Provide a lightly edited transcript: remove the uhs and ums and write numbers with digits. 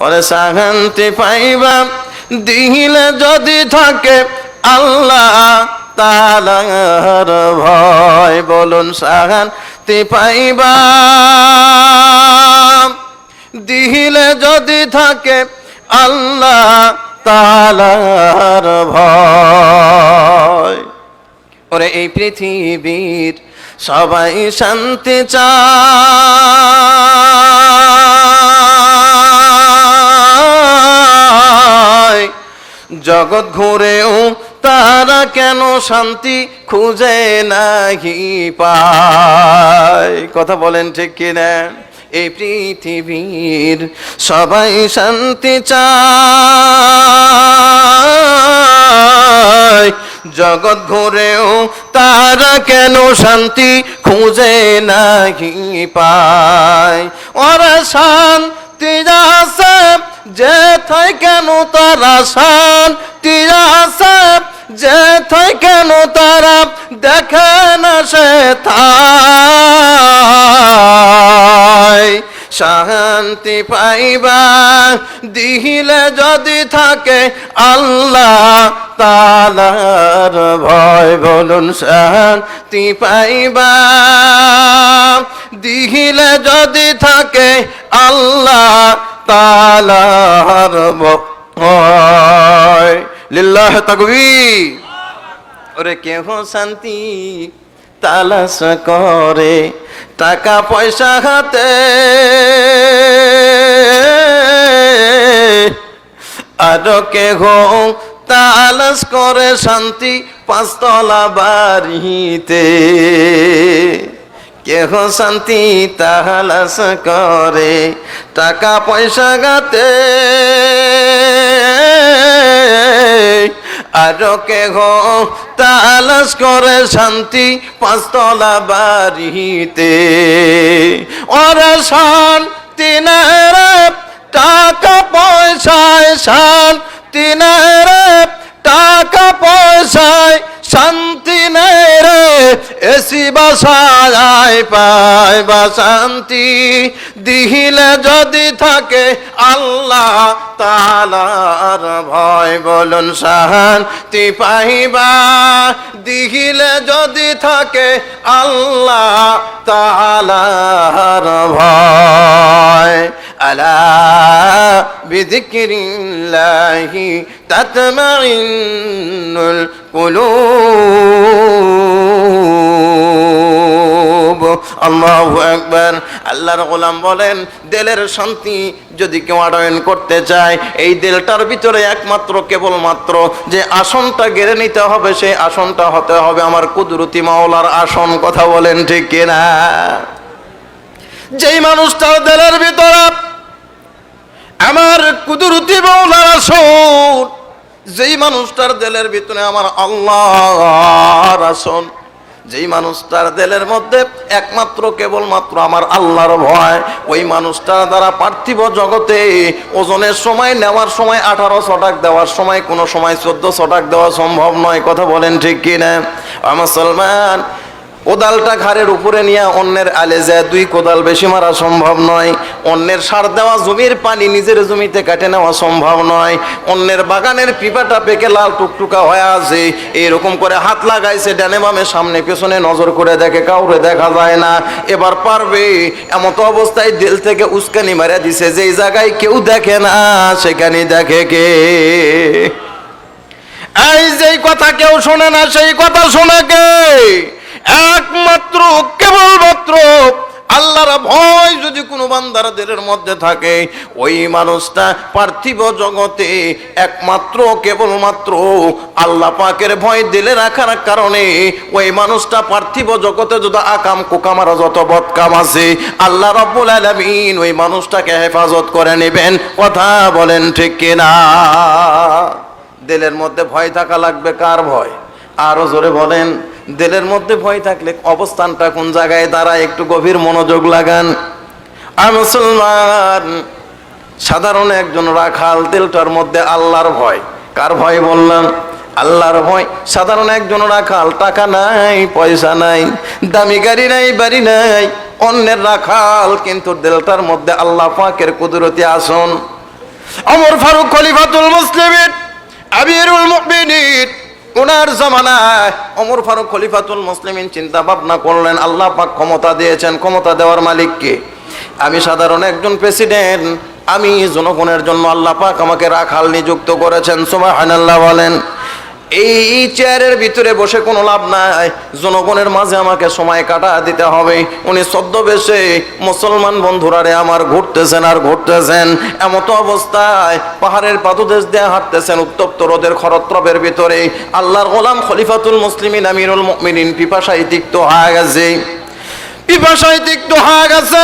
ওরে শান্তি পাইবা দিলে যদি থাকে আল্লাহ তাআলার ভয়, বলুন শান্তি পাইবা দিলে যদি থাকে আল্লাহ তাআলার ভয়। ওরে এই পৃথিবীর সবাই শান্তি চায়, জগৎ ঘুরেও তারা কেন শান্তি খুঁজে নাহি পায়? কথা বলেন ঠিক কিনা? এই পৃথিবীর সবাই শান্তি চায়, জগৎ ঘুরেও তারা কেন শান্তি খুঁজে নাহি পায়। ওরা শান্তি আছে যেথায় কেন তারা শান্তি আছে যেথায় কেন তারা দেখে না সেথায়। শান্তি পাইবা দিলে যদি থাকে আল্লাহ তাআলার ভয়, বলুন শান্তি পাইবা দিলে যদি থাকে আল্লাহ তাআলার ভয়। লিল্লাহ তাকবীর। ওরে কেহ শান্তি তালাশ করে টাকা পয়সা হাতে, আর কেহ তালাশ করে শান্তি পাঁচতলা বাড়িতে। কেহ শান্তি তালাশ করে টাকা পয়সা গাতে, আর কেহ তালাশ করে শান্তি পাঁচতলা বাড়িতে। ওরা শান্তি নেই টাকা পয়সায়, শান্তি নেই টাকা পয়সায়, শান্তি নেই রে এসি বাসায় পায় বা শান্তি দিলে যদি থাকে আল্লাহ তাআলার ভয়, বলুন শান্তি পাইবা দিলে যদি থাকে আল্লাহ তাআলার ভয়। আলা বিযিকরিল্লাহি তাতমাইন্নুল কুলুব। আল্লাহু আকবার। আল্লাহর গোলাম বলেন দিলের শান্তি যদি কেউ অর্জন করতে চায়, এই দিলটার ভিতরে একমাত্র কেবলমাত্র যে আসনটা গেড়ে নিতে হবে, সেই আসনটা হতে হবে আমার কুদরতি মাওলার আসন। কথা বলেন ঠিক কিনা? যেই মানুষটার দিলের ভিতরে আমার কুদরতি মাওলার আসন, যেই মানুষটার দিলের ভিতরে আমার আল্লাহর আসন, যেই মানুষটার দিলের মধ্যে একমাত্র কেবলমাত্র আমার আল্লাহর ভয়, ওই মানুষটার দ্বারা পার্থিব জগতে ওজনের সময় নেওয়ার সময় 1800 টাকা দেওয়ার সময় কোনো সময় 1400 টাকা দেওয়া সম্ভব নয়। কথা বলেন ঠিক কিনা? মুসলমান, কোদালটা ঘাড়ের উপরে নিয়ে অন্যের আলে যায় 2 কোদাল বেশি মারা সম্ভব নয়। অন্যের সার দেওয়া জমির পানি নিজের জমিতে কাটে নেওয়া সম্ভব নয়। অন্যের বাগানের পিপাটা পেকে লাল টুকটুকা হয়ে আছে, এরকম করে হাত লাগাইছে ডানে বামে সামনে পেছনে, নজর করে দেখে কাউরে দেখা যায় না। এবার পারবে এমত অবস্থায় দিল থেকে উস্কানি মারা দিছে, যেই জায়গায় কেউ দেখে না সেখানে দেখে কে? এই যেই কথা কেউ শোনে না সেই কথা শোনে কে? একমাত্র কেবলমাত্র আল্লাহর ভয় যদি কোনো বান্দার দিলের মধ্যে থাকে, ওই মানুষটা পার্থিব জগতে একমাত্র কেবলমাত্র আল্লাহ পাকের ভয় দিলে রাখার কারণে ওই মানুষটা পার্থিব জগতে যত আকাম কুকাম আর যত বদকাম আছে আল্লাহ রাব্বুল আলামিন ওই মানুষটাকে হেফাজত করে নেবেন। কথা বলেন ঠিক কিনা? দিলের মধ্যে ভয় থাকা লাগবে। কার ভয়? আরো জোরে বলেন। দিলের মধ্যে ভয় থাকলে অবস্থানটা কোন জায়গায় দাঁড়ায় একটু গভীর মনোযোগ লাগান। আর মুসলমান, সাধারণ একজন রাখাল, দিলটার মধ্যে আল্লাহর ভয়। কার ভয় বললাম? আল্লাহর ভয়। সাধারণ একজন রাখাল, টাকা নাই পয়সা নাই, দামি গাড়ি নাই বাড়ি নাই, অন্যের রাখাল, কিন্তু দিলটার মধ্যে আল্লাহ পাকের কুদরতি আসন। ওমর ফারুক খলিফাতুল মুসলিমিন আমিরুল মুমিনিন, ওনার জামানায় ওমর ফারুক খলিফাতুল মুসলিমিন চিন্তা ভাবনা করলেন, আল্লাহ পাক ক্ষমতা দিয়েছেন, ক্ষমতা দেওয়ার মালিক কে? আমি সাধারণ একজন প্রেসিডেন্ট, আমি জনগণের জন্য আল্লাহ পাক আমাকে রাখাল নিযুক্ত করেছেন। সুবহানাল্লাহ বলেন। এই চেয়ারের ভিতরে বসে কোনো লাভ নাই, জনগণের মাঝে আমাকে সময় কাটা দিতে হবে। উনি ছদ্মবেশে মুসলমান বন্ধুরারে আমার ঘুরতেছেন আর ঘুরতেছেন, এমতো অবস্থায় পাহাড়ের পাদদেশ দিয়ে হাঁটতেছেন উত্তপ্ত রোদের খরত্রবের ভিতরে। আল্লাহর গোলাম খলিফাতুল মুসলিমিন আমিরুল মুমিনিন পিপাসায় তিক্ত হয়ে গেছে, পিপাসায় তিক্ত হয়ে গেছে।